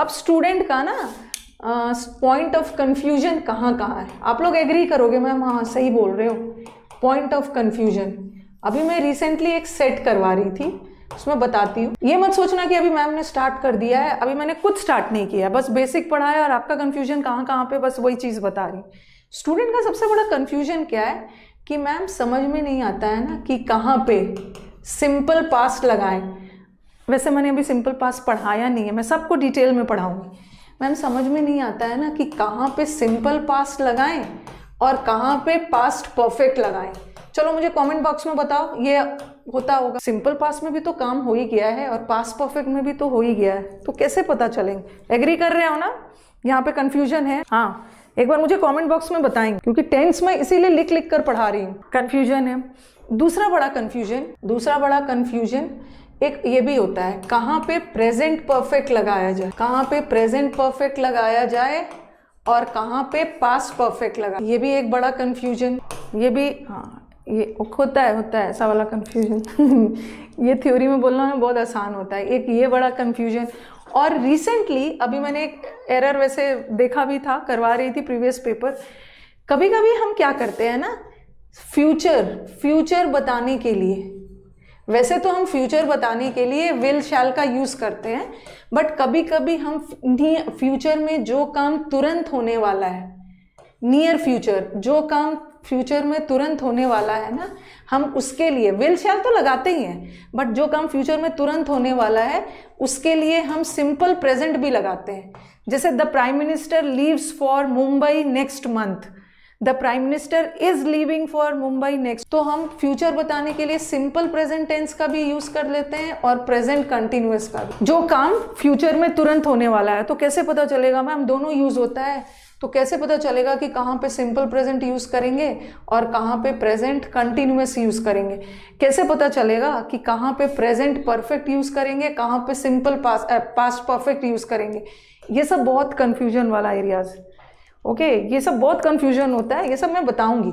अब स्टूडेंट का ना पॉइंट ऑफ कंफ्यूजन कहाँ कहाँ है, आप लोग एग्री करोगे मैम हाँ सही बोल रहे हो, पॉइंट ऑफ कंफ्यूजन। अभी मैं रिसेंटली एक सेट करवा रही थी, उसमें बताती हूँ। ये मत सोचना कि अभी मैम ने स्टार्ट कर दिया है, अभी मैंने कुछ स्टार्ट नहीं किया, बस बेसिक पढ़ा है और आपका कंफ्यूजन कहाँ कहाँ पे बस वही चीज़ बता रही। स्टूडेंट का सबसे बड़ा कंफ्यूजन क्या है कि मैम समझ में नहीं आता है ना कि कहाँ पे सिंपल पास्ट लगाएं। वैसे मैंने अभी सिंपल पास्ट पढ़ाया नहीं है, मैं सबको डिटेल में पढ़ाऊंगी। मैम समझ में नहीं आता है ना कि कहाँ पे सिंपल पास्ट लगाएं और कहाँ पे पास्ट परफेक्ट लगाएं। चलो मुझे कमेंट बॉक्स में बताओ, ये होता होगा सिंपल पास्ट में भी तो काम हो ही गया है और पास्ट परफेक्ट में भी तो हो ही गया है, तो कैसे पता चलेंगे? एग्री कर रहे हो ना, यहाँ पे कंफ्यूजन है? हाँ एक बार मुझे कमेंट बॉक्स में बताएंगे, क्योंकि टेंस में इसीलिए लिख लिख कर पढ़ा रही हूँ। कंफ्यूजन है। दूसरा बड़ा कंफ्यूजन एक ये भी होता है, कहाँ पे प्रेजेंट परफेक्ट लगाया जाए, कहाँ पे प्रेजेंट परफेक्ट लगाया जाए और कहाँ पे पास्ट परफेक्ट लगाए, ये भी एक बड़ा कंफ्यूजन। ये भी हाँ ये होता है ऐसा वाला कंफ्यूजन ये थ्योरी में बोलना में बहुत आसान होता है, एक ये बड़ा कंफ्यूजन। और रिसेंटली अभी मैंने एक एरर वैसे देखा भी था, करवा रही थी प्रीवियस पेपर। कभी कभी हम क्या करते हैं ना, फ्यूचर बताने के लिए, वैसे तो हम फ्यूचर बताने के लिए विल शैल का यूज करते हैं, बट कभी कभी हम फ्यूचर में जो काम तुरंत होने वाला है, नियर फ्यूचर, जो काम फ्यूचर में तुरंत होने वाला है ना, हम उसके लिए विल शैल तो लगाते ही हैं, बट जो काम फ्यूचर में तुरंत होने वाला है उसके लिए हम सिंपल प्रेजेंट भी लगाते हैं। जैसे the prime minister leaves for Mumbai next month, the prime minister is leaving for Mumbai next, तो हम फ्यूचर बताने के लिए सिंपल प्रेजेंट टेंस का भी यूज कर लेते हैं और प्रेजेंट कंटिन्यूअस का भी, जो काम फ्यूचर में तुरंत होने वाला है। तो कैसे पता चलेगा मैम, दोनों यूज होता है, तो कैसे पता चलेगा कि कहाँ पे सिंपल प्रेजेंट यूज करेंगे और कहाँ पे प्रेजेंट कंटिन्यूअस यूज करेंगे? कैसे पता चलेगा कि कहाँ पे प्रेजेंट परफेक्ट यूज करेंगे, कहाँ पे सिंपल पास्ट परफेक्ट यूज करेंगे? ये सब बहुत कंफ्यूजन वाला एरियाज। ओके ये सब बहुत कंफ्यूजन होता है, ये सब मैं बताऊंगी।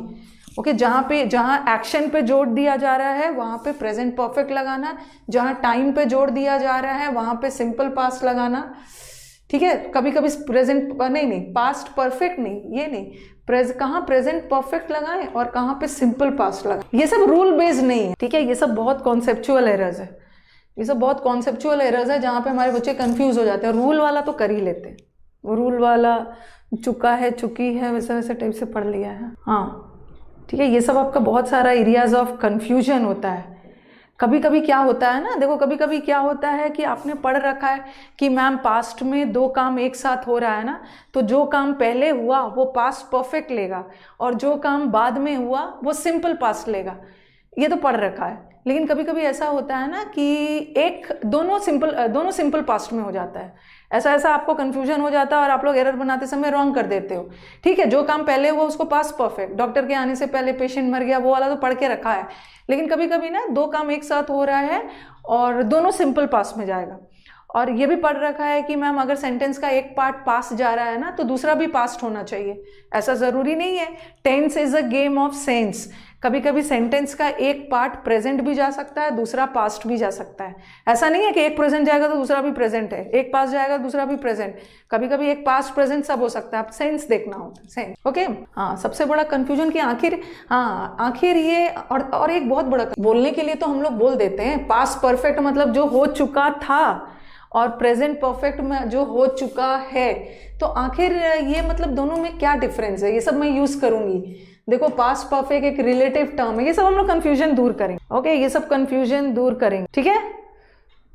ओके जहाँ एक्शन पे जोर दिया जा रहा है वहाँ पे प्रेजेंट परफेक्ट लगाना, जहाँ टाइम पे जोर दिया जा रहा है वहाँ पे सिंपल पास्ट लगाना। ठीक है, कभी कभी प्रेजेंट नहीं पास्ट परफेक्ट नहीं, ये नहीं, कहाँ प्रेजेंट परफेक्ट लगाएं और कहाँ पे सिंपल पास्ट लगाएं। ये सब रूल बेस्ड नहीं है, ठीक है, ये सब बहुत कॉन्सेप्चुअल एरर्स है, ये सब बहुत कॉन्सेप्चुअल एरर्स है जहाँ पे हमारे बच्चे कंफ्यूज हो जाते हैं। रूल वाला तो कर ही लेते हैं, रूल वाला चुका है चुकी है वैसे टाइप से पढ़ लिया है। हाँ ठीक है, ये सब आपका बहुत सारा एरियाज ऑफ कंफ्यूजन होता है। कभी कभी क्या होता है ना, देखो कभी कभी क्या होता है कि आपने पढ़ रखा है कि मैम पास्ट में दो काम एक साथ हो रहा है ना, तो जो काम पहले हुआ वो पास्ट परफेक्ट लेगा और जो काम बाद में हुआ वो सिंपल पास्ट लेगा, ये तो पढ़ रखा है। लेकिन कभी कभी ऐसा होता है ना कि दोनों सिंपल पास्ट में हो जाता है, ऐसा आपको कंफ्यूजन हो जाता है और आप लोग एरर बनाते समय रॉन्ग कर देते हो। ठीक है, जो काम पहले हुआ उसको पास्ट परफेक्ट, डॉक्टर के आने से पहले पेशेंट मर गया, वो वाला तो पढ़ के रखा है। लेकिन कभी कभी ना दो काम एक साथ हो रहा है और दोनों सिंपल पास्ट में जाएगा। और ये भी पढ़ रखा है कि मैम अगर सेंटेंस का एक पार्ट पास्ट जा रहा है ना तो दूसरा भी पास्ट होना चाहिए, ऐसा जरूरी नहीं है। Tense is a game of sense, कभी कभी सेंटेंस का एक पार्ट प्रेजेंट भी जा सकता है, दूसरा पास्ट भी जा सकता है। ऐसा नहीं है कि एक प्रेजेंट जाएगा तो दूसरा भी प्रेजेंट है, एक पास्ट जाएगा दूसरा भी प्रेजेंट, कभी कभी एक पास्ट प्रेजेंट सब हो सकता है, आप सेंस देखना होता है, सेंस। ओके हाँ, सबसे बड़ा कंफ्यूजन कि आखिर ये और एक बहुत बड़ा, बोलने के लिए तो हम लोग बोल देते हैं पास्ट परफेक्ट मतलब जो हो चुका था और प्रेजेंट परफेक्ट में जो हो चुका है, तो आखिर ये मतलब दोनों में क्या डिफरेंस है, ये सब मैं यूज करूंगी। देखो पास्ट परफेक्ट एक रिलेटिव टर्म है, ये सब हम लोग कंफ्यूजन दूर करेंगे। ओके ये सब कंफ्यूजन दूर करेंगे, ठीक है,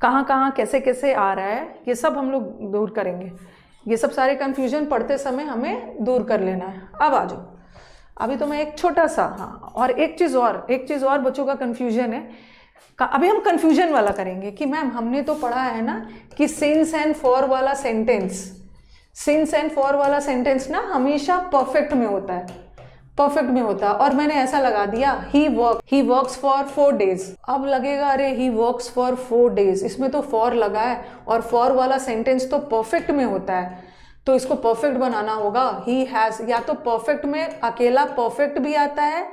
कहाँ कैसे कैसे आ रहा है ये सब हम लोग दूर करेंगे। ये सब सारे कंफ्यूजन पढ़ते समय हमें दूर कर लेना है। अब आ जाओ, अभी तो मैं एक छोटा सा और एक चीज और बच्चों का कंफ्यूजन है, अभी हम कंफ्यूजन वाला करेंगे कि मैम हमने तो पढ़ा है ना कि सिंस एंड फॉर वाला सेंटेंस ना हमेशा परफेक्ट में होता है, और मैंने ऐसा लगा दिया ही वर्क्स फॉर 4 days। अब लगेगा अरे ही वर्क्स फॉर 4 days, इसमें तो फॉर लगा है और फॉर वाला सेंटेंस तो परफेक्ट में होता है, तो इसको परफेक्ट बनाना होगा। ही हैज, या तो परफेक्ट में अकेला परफेक्ट भी आता है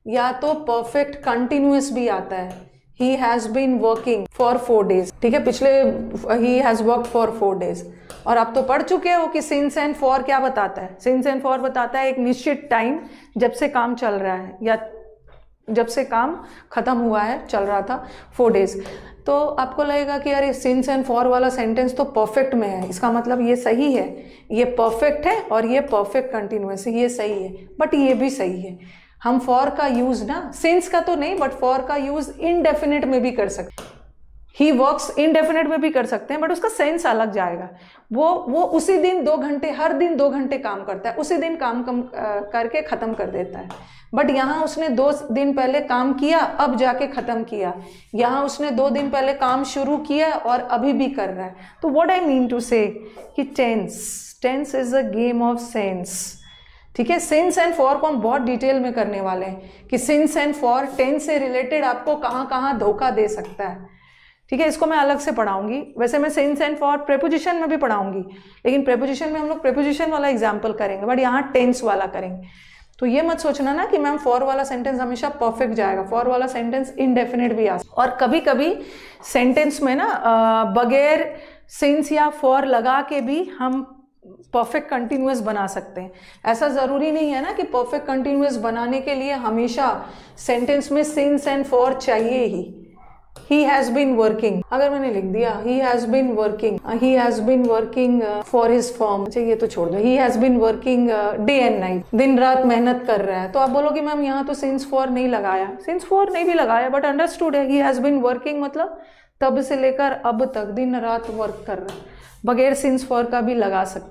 या तो परफेक्ट कंटिन्यूअस भी आता है। He has been working for 4 days, ठीक है, पिछले he has worked for 4 days। और आप तो पढ़ चुके हो कि सिंस एंड फॉर क्या बताता है। सिंस एंड फॉर बताता है एक निश्चित टाइम जब से काम चल रहा है या जब से काम खत्म हुआ है, चल रहा था 4 डेज। तो आपको लगेगा कि यार सिंस एंड फॉर वाला सेंटेंस तो परफेक्ट में है, इसका मतलब ये सही है, ये परफेक्ट है और ये परफेक्ट कंटिन्यूअस है, ये सही है। बट ये भी सही है, हम फॉर का यूज ना, सिंस का तो नहीं बट फॉर का यूज इनडेफिनिट में भी कर सकते हैं। ही वर्क्स इनडेफिनिट में भी कर सकते हैं बट उसका सेंस अलग जाएगा। वो उसी दिन 2 घंटे, हर दिन 2 घंटे काम करता है, उसी दिन काम करके खत्म कर देता है। बट यहाँ उसने 2 दिन पहले काम किया, अब जाके खत्म किया। यहाँ उसने 2 दिन पहले काम शुरू किया और अभी भी कर रहा है। तो what I mean to say कि tense is a game of sense. ठीक है, सिंस एंड फॉर को हम बहुत डिटेल में करने वाले हैं कि सिंस एंड फॉर टेंस से रिलेटेड आपको कहाँ कहाँ धोखा दे सकता है। ठीक है, इसको मैं अलग से पढ़ाऊंगी। वैसे मैं सिंस एंड फॉर प्रेपोजिशन में भी पढ़ाऊंगी, लेकिन प्रेपोजिशन में हम लोग प्रेपोजिशन वाला एग्जाम्पल करेंगे, बट यहाँ टेंस वाला करेंगे। तो ये मत सोचना ना कि मैम फॉर वाला सेंटेंस हमेशा परफेक्ट जाएगा, फॉर वाला सेंटेंस इनडेफिनिट भी आ सकता है। और कभी कभी सेंटेंस में ना बगैर सिंस या फॉर लगा के भी हम परफेक्ट कंटिन्यूअस बना सकते हैं। ऐसा ज़रूरी नहीं है ना कि परफेक्ट कंटिन्यूअस बनाने के लिए हमेशा सेंटेंस में सिंस एंड फॉर चाहिए ही। He has been working, अगर मैंने लिख दिया he has been working for his firm, अच्छा ये तो छोड़ दो, he has been working day and night, दिन रात मेहनत कर रहा है, तो आप बोलोगे मैम यहाँ तो since for नहीं लगाया, since for नहीं भी लगाया बट अंडरस्टूड है। he has been working मतलब तब से लेकर अब तक दिन रात वर्क कर रहा है, बगैर since for का भी लगा सकते।